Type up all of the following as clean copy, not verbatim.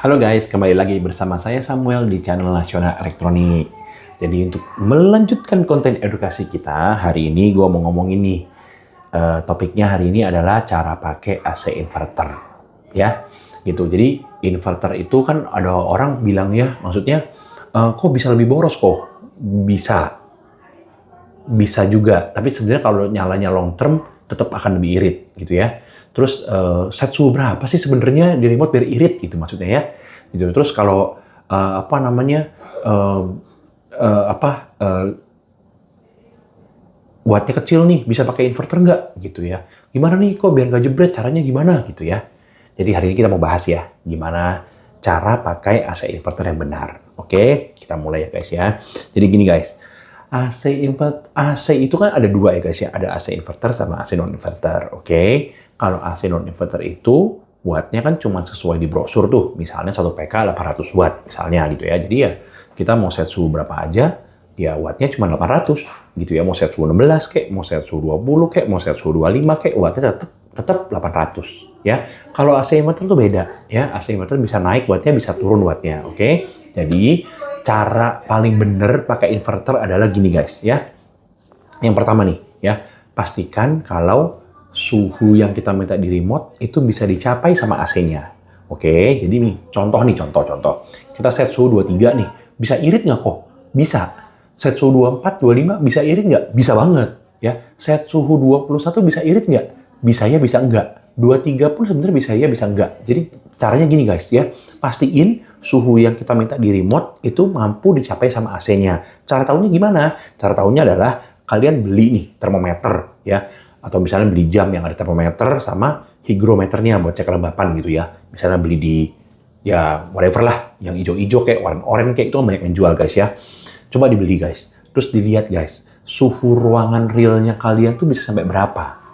Halo guys, kembali lagi bersama saya Samuel di channel Nasional Elektronik. Jadi untuk melanjutkan konten edukasi kita, hari ini gue mau ngomongin nih, topiknya hari ini adalah cara pakai AC inverter. Ya, gitu. Jadi inverter itu kan ada orang bilang ya, maksudnya kok bisa lebih boros kok? Bisa juga. Tapi sebenarnya kalau nyalanya long term, tetap akan lebih irit gitu ya. Terus set suhu berapa sih sebenarnya di remote biar irit gitu maksudnya ya. Gitu. Terus kalau wattnya kecil nih bisa pakai inverter nggak gitu ya. Gimana nih kok biar nggak jebret, caranya gimana gitu ya. Jadi hari ini kita mau bahas ya gimana cara pakai AC inverter yang benar. Oke, kita mulai ya guys ya. Jadi gini guys. AC itu kan ada dua ya guys ya, ada AC inverter sama AC non inverter. Oke. Kalau AC non inverter itu wattnya kan cuma sesuai di brosur tuh, misalnya 1 PK 800 watt misalnya gitu ya. Jadi ya kita mau set suhu berapa aja, ya wattnya cuma 800 gitu ya. Mau set suhu 16 kek, mau set suhu 20 kek, mau set suhu 25 kek, wattnya tetap 800 ya. Kalau AC inverter tuh beda ya. AC inverter bisa naik wattnya, bisa turun wattnya. Oke. Jadi cara paling bener pakai inverter adalah gini guys ya. Yang pertama nih ya, pastikan kalau suhu yang kita minta di remote itu bisa dicapai sama AC-nya. Oke, jadi nih contoh. Kita set suhu 23 nih, bisa irit nggak kok? Bisa. Set suhu 24, 25 bisa irit nggak? Bisa banget ya. Set suhu 21 bisa irit nggak? Bisa ya, bisa enggak. 23 pun sebenarnya bisa ya, bisa enggak. Jadi caranya gini guys ya, pastiin suhu yang kita minta di remote itu mampu dicapai sama AC-nya. Cara tahunya gimana? Cara tahunya adalah kalian beli nih termometer ya, atau misalnya beli jam yang ada termometer sama hygrometernya buat cek kelembapan gitu ya. Misalnya beli di ya whatever lah, yang hijau-hijau kayak warna-oranye kayak itu kan banyak yang jual guys ya. Coba dibeli guys. Terus dilihat guys, suhu ruangan realnya kalian tuh bisa sampai berapa?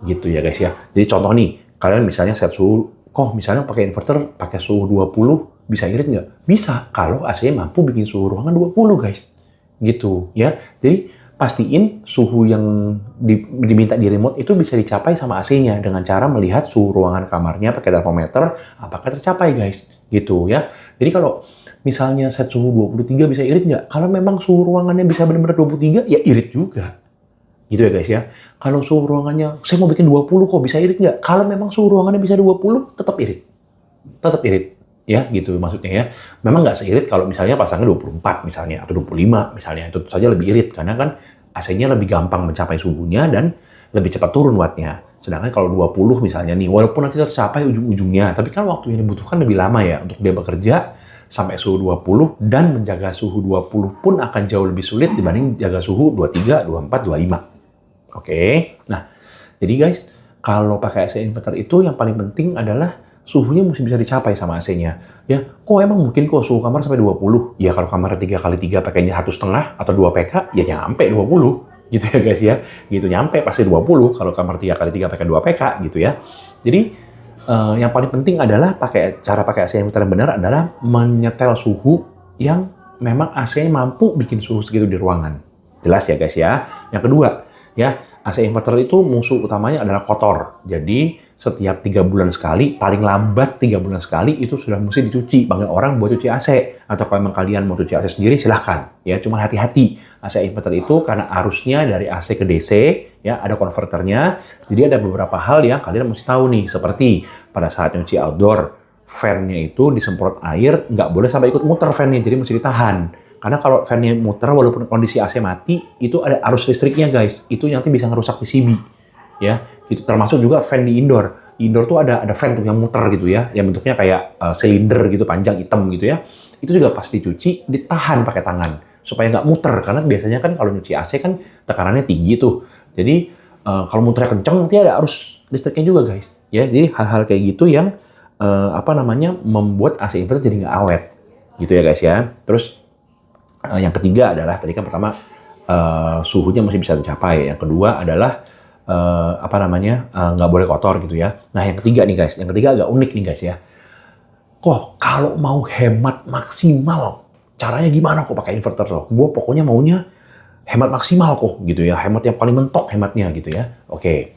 Gitu ya guys ya. Jadi contoh nih, kalian misalnya set suhu, kok misalnya pakai inverter pakai suhu 20 bisa irit nggak? Bisa, kalau AC-nya mampu bikin suhu ruangan 20 guys. Gitu ya. Jadi pastiin suhu yang diminta di remote itu bisa dicapai sama AC-nya dengan cara melihat suhu ruangan kamarnya pakai termometer apakah tercapai guys. Gitu ya. Jadi kalau misalnya set suhu 23 bisa irit nggak? Kalau memang suhu ruangannya bisa benar-benar 23 ya irit juga. Gitu ya guys ya. Kalau suhu ruangannya, saya mau bikin 20 kok bisa irit nggak? Kalau memang suhu ruangannya bisa 20, tetap irit. Tetap irit. Ya gitu maksudnya ya. Memang nggak seirit kalau misalnya pasangnya 24 misalnya, atau 25 misalnya. Itu saja lebih irit, karena kan AC-nya lebih gampang mencapai suhunya dan lebih cepat turun wattnya. Sedangkan kalau 20 misalnya nih, walaupun nanti tercapai ujung-ujungnya, tapi kan waktu yang dibutuhkan lebih lama ya untuk dia bekerja sampai suhu 20, dan menjaga suhu 20 pun akan jauh lebih sulit dibanding jaga suhu 23, 24, 25. Oke, nah jadi guys, kalau pakai AC inverter itu yang paling penting adalah suhunya mesti bisa dicapai sama AC-nya. Ya, kok emang mungkin kok suhu kamar sampai 20? Ya kalau kamar 3x3 pakainya 1,5 atau 2 PK, ya nyampe 20. Gitu ya guys ya. Gitu nyampe pasti 20 kalau kamar 3x3 pakai 2 PK gitu ya. Jadi yang paling penting adalah cara pakai AC inverter yang benar adalah menyetel suhu yang memang AC-nya mampu bikin suhu segitu di ruangan. Jelas ya guys ya. Yang kedua, ya, AC inverter itu musuh utamanya adalah kotor. Jadi setiap 3 bulan sekali, paling lambat 3 bulan sekali itu sudah mesti dicuci. Panggil orang buat cuci AC. Atau kalau memang kalian mau cuci AC sendiri silahkan. Ya, cuma hati-hati. AC inverter itu karena arusnya dari AC ke DC, ya ada konverternya. Jadi ada beberapa hal yang kalian mesti tahu nih. Seperti pada saat nyuci outdoor, fan-nya itu disemprot air, nggak boleh sampai ikut muter fan-nya. Jadi mesti ditahan. Karena kalau fan-nya muter walaupun kondisi AC mati, itu ada arus listriknya guys. Itu nanti bisa ngerusak PCB. Ya, itu termasuk juga fan di indoor. Indoor tuh ada fan tuh yang muter gitu ya, yang bentuknya kayak silinder gitu, panjang hitam gitu ya. Itu juga pas dicuci, ditahan pakai tangan supaya nggak muter. Karena biasanya kan kalau nyuci AC kan tekanannya tinggi tuh. Jadi kalau muternya kenceng nanti ada arus listriknya juga guys. Ya, jadi hal-hal kayak gitu yang membuat AC inverter jadi nggak awet. Gitu ya guys ya. Terus yang ketiga adalah tadi kan pertama suhunya masih bisa dicapai. Yang kedua adalah nggak boleh kotor gitu ya. Nah yang ketiga nih guys, yang ketiga agak unik nih guys ya. Kok kalau mau hemat maksimal, caranya gimana kok pakai inverter loh? Gue pokoknya maunya hemat maksimal kok gitu ya, hemat yang paling mentok hematnya gitu ya. Oke,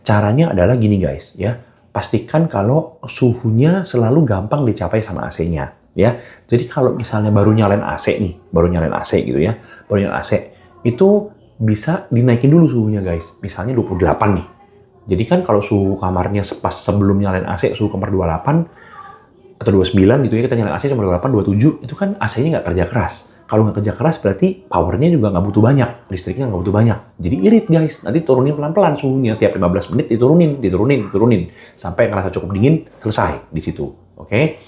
caranya adalah gini guys ya. pastikan kalau suhunya selalu gampang dicapai sama AC-nya. Ya, jadi kalau misalnya baru nyalain AC nih, baru nyalain AC gitu ya, baru nyalain AC, itu bisa dinaikin dulu suhunya guys, misalnya 28 nih. Jadi kan kalau suhu kamarnya pas sebelum nyalain AC, suhu kamar 28 atau 29 gitu ya, kita nyalain AC cuma 28, 27, itu kan AC-nya nggak kerja keras. Kalau nggak kerja keras berarti powernya juga nggak butuh banyak, listriknya nggak butuh banyak. Jadi irit guys, nanti turunin pelan-pelan suhunya, tiap 15 menit diturunin, sampai ngerasa cukup dingin, selesai di situ, oke?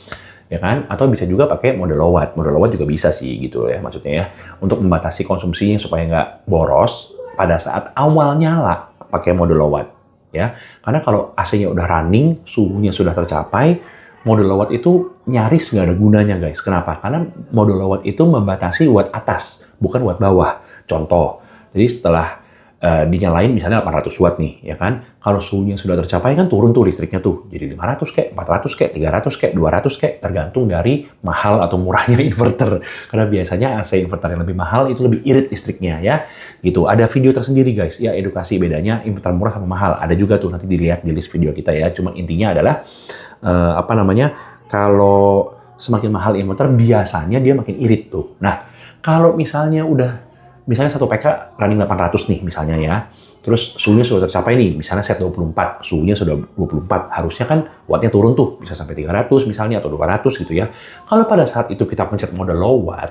Ya kan? Atau bisa juga pakai mode low watt. Mode low watt juga bisa sih gitu ya maksudnya ya. Untuk membatasi konsumsinya supaya nggak boros pada saat awal nyala pakai mode low watt. Ya, karena kalau AC-nya udah running, suhunya sudah tercapai, mode low watt itu nyaris nggak ada gunanya guys. Kenapa? Karena mode low watt itu membatasi watt atas, bukan watt bawah. Contoh, jadi setelah dinyalain misalnya 800 watt nih, ya kan? Kalau suhunya sudah tercapai kan turun tuh listriknya tuh. Jadi 500 kek, 400 kek, 300 kek, 200 kek, tergantung dari mahal atau murahnya inverter. Karena biasanya AC inverter yang lebih mahal itu lebih irit listriknya ya. Gitu. Ada video tersendiri guys, ya edukasi bedanya inverter murah sama mahal. Ada juga tuh nanti dilihat di list video kita ya. Cuman intinya adalah kalau semakin mahal inverter biasanya dia makin irit tuh. Nah, kalau misalnya misalnya 1 PK running 800 nih misalnya ya. Terus suhunya sudah tercapai nih, misalnya set 24, suhunya sudah 24. Harusnya kan wattnya turun tuh, bisa sampai 300 misalnya atau 200 gitu ya. Kalau pada saat itu kita pencet mode low watt,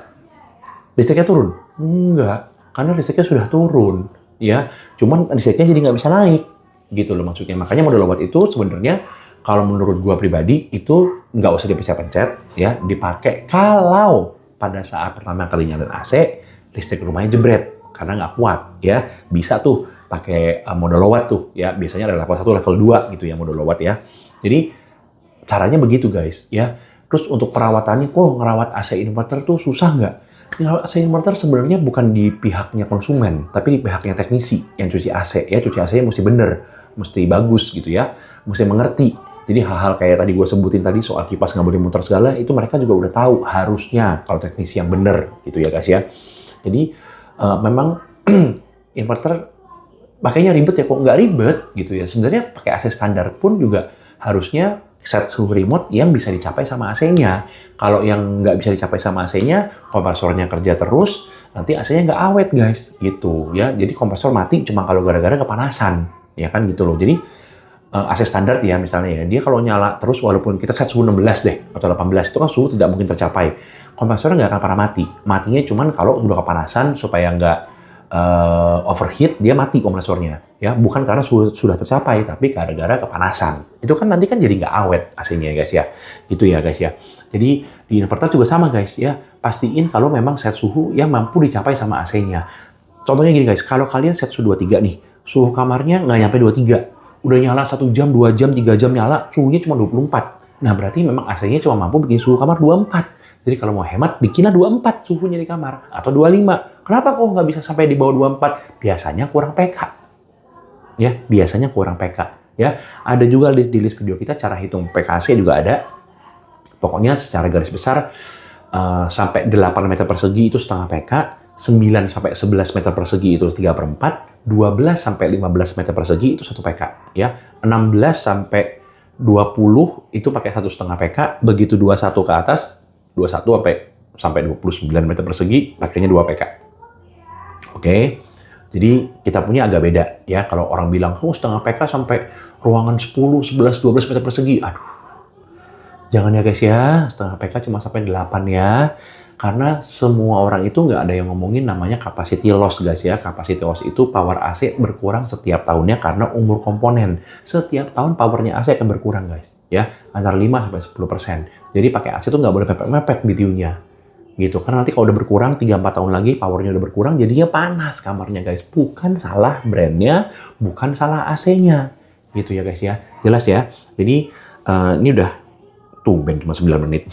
listriknya turun? Enggak, karena listriknya sudah turun. Ya, cuman listriknya jadi nggak bisa naik. Gitu loh maksudnya. Makanya mode low watt itu sebenarnya kalau menurut gua pribadi itu nggak usah dipencet-pencet ya, dipakai kalau pada saat pertama kali nyalain AC, listrik rumahnya jebret karena nggak kuat ya, bisa tuh pakai mode low watt tuh ya, biasanya ada level 1, level 2 gitu ya mode low watt ya. Jadi caranya begitu guys ya. Terus untuk perawatannya, kok ngerawat AC inverter tuh susah nggak? Ngerawat AC inverter sebenarnya bukan di pihaknya konsumen, tapi di pihaknya teknisi yang cuci AC ya. Cuci AC-nya mesti bener, mesti bagus gitu ya, mesti mengerti. Jadi hal-hal kayak tadi gue sebutin tadi soal kipas nggak boleh muter segala, itu mereka juga udah tahu harusnya kalau teknisi yang bener gitu ya guys ya. Jadi memang inverter makanya ribet ya, kok nggak ribet gitu ya. Sebenarnya pakai AC standar pun juga harusnya set suhu remote yang bisa dicapai sama AC-nya. Kalau yang nggak bisa dicapai sama AC-nya, kompresornya kerja terus, nanti AC-nya nggak awet guys gitu ya. Jadi kompresor mati cuma kalau gara-gara kepanasan ya kan gitu loh. Jadi AC standar ya misalnya ya, dia kalau nyala terus walaupun kita set suhu 16 deh atau 18, itu kan suhu tidak mungkin tercapai. Kompresornya nggak akan pernah mati. Matinya cuman kalau udah kepanasan supaya nggak overheat, dia mati kompresornya. Ya, bukan karena sudah tercapai, tapi gara-gara kepanasan. Itu kan nanti kan jadi nggak awet AC-nya ya guys ya. Gitu ya guys ya. Jadi di inverter juga sama guys ya. Pastiin kalau memang set suhu yang mampu dicapai sama AC-nya. Contohnya gini guys, kalau kalian set suhu 23 nih, suhu kamarnya nggak nyampe 23. Udah nyala 1 jam, 2 jam, 3 jam nyala, suhunya cuma 24. Nah, berarti memang AC-nya cuma mampu bikin suhu kamar 24. Jadi kalau mau hemat, bikinlah 24 suhunya di kamar. Atau 25. Kenapa kok nggak bisa sampai di bawah 24? Biasanya kurang PK. Ya, biasanya kurang PK. Ya, ada juga di list video kita cara hitung PKC juga ada. Pokoknya secara garis besar, sampai 8 meter persegi itu setengah PK. 9 sampai 11 meter persegi itu 3/4, 12 sampai 15 meter persegi itu 1 PK, ya. 16 sampai 20 itu pakai 1,5 PK, begitu 21 ke atas, 21 sampai 29 meter persegi pakainya 2 PK. Oke. Jadi kita punya agak beda ya. Kalau orang bilang, "Oh, setengah PK sampai ruangan 10, 11, 12 meter persegi." Aduh. Jangan ya guys ya, setengah PK cuma sampai 8 ya. Karena semua orang itu nggak ada yang ngomongin namanya capacity loss guys ya. Capacity loss itu power AC berkurang setiap tahunnya karena umur komponen. Setiap tahun powernya AC akan berkurang guys. Ya, antara 5-10%. Jadi pakai AC itu nggak boleh mepet-mepet BTU-nya. Gitu. Karena nanti kalau udah berkurang 3-4 tahun lagi powernya udah berkurang jadinya panas kamarnya guys. Bukan salah brandnya, bukan salah AC-nya. Gitu ya guys ya. Jelas ya. Jadi ini udah tumben cuma 9 menit.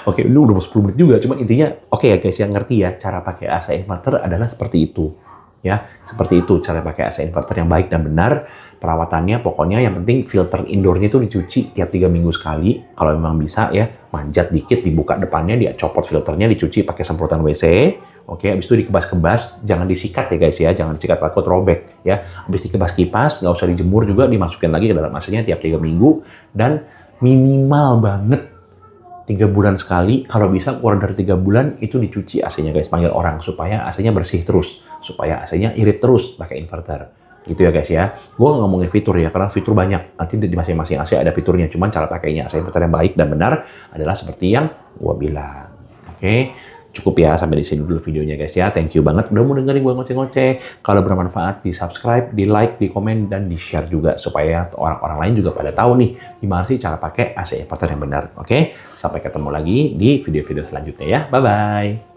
Oke, ini udah 10 menit juga, cuman intinya oke ya guys, yang ngerti ya cara pakai AC inverter adalah seperti itu. Ya, seperti itu cara pakai AC inverter yang baik dan benar. Perawatannya pokoknya yang penting filter indoornya itu dicuci tiap 3 minggu sekali. Kalau memang bisa ya, manjat dikit, dibuka depannya, dia copot filternya, dicuci pakai semprotan WC. Oke, habis itu dikebas-kebas, jangan disikat ya guys ya, jangan disikat takut robek ya. Habis dikebas kipas, nggak usah dijemur juga, dimasukin lagi ke dalam AC-nya tiap 3 minggu dan minimal banget 3 bulan sekali, kalau bisa kurang dari 3 bulan itu dicuci AC-nya guys, panggil orang supaya AC-nya bersih terus, supaya AC-nya irit terus pakai inverter. Gitu ya guys ya. Gue nggak ngomongin fitur ya, karena fitur banyak. Nanti di masing-masing AC ada fiturnya, cuman cara pakainya AC inverter yang baik dan benar adalah seperti yang gue bilang. Oke, cukup ya, sampai di sini dulu videonya guys ya. Thank you banget udah mau dengerin gue ngoceh-ngoceh. Kalau bermanfaat, di subscribe, di like, di komen, dan di share juga supaya orang-orang lain juga pada tahu nih gimana sih cara pakai AC inverter yang benar. Oke, sampai ketemu lagi di video-video selanjutnya ya. Bye-bye.